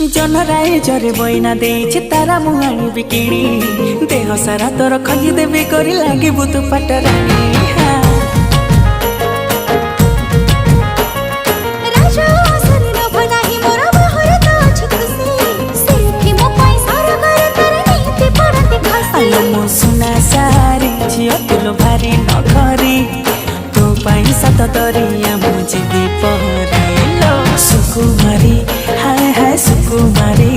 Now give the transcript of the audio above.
जनराए जरे बइना देइछे तारा मुहाणी बिकिनी देह सारा तोर खजी देबे करी लागी बुतु पटरानी सुना सारी झियो तुलो भारी नखरी तो पैसा त दरिया मुझे भी पहरी लो सुकुमारी हाय हाय सुकुमारी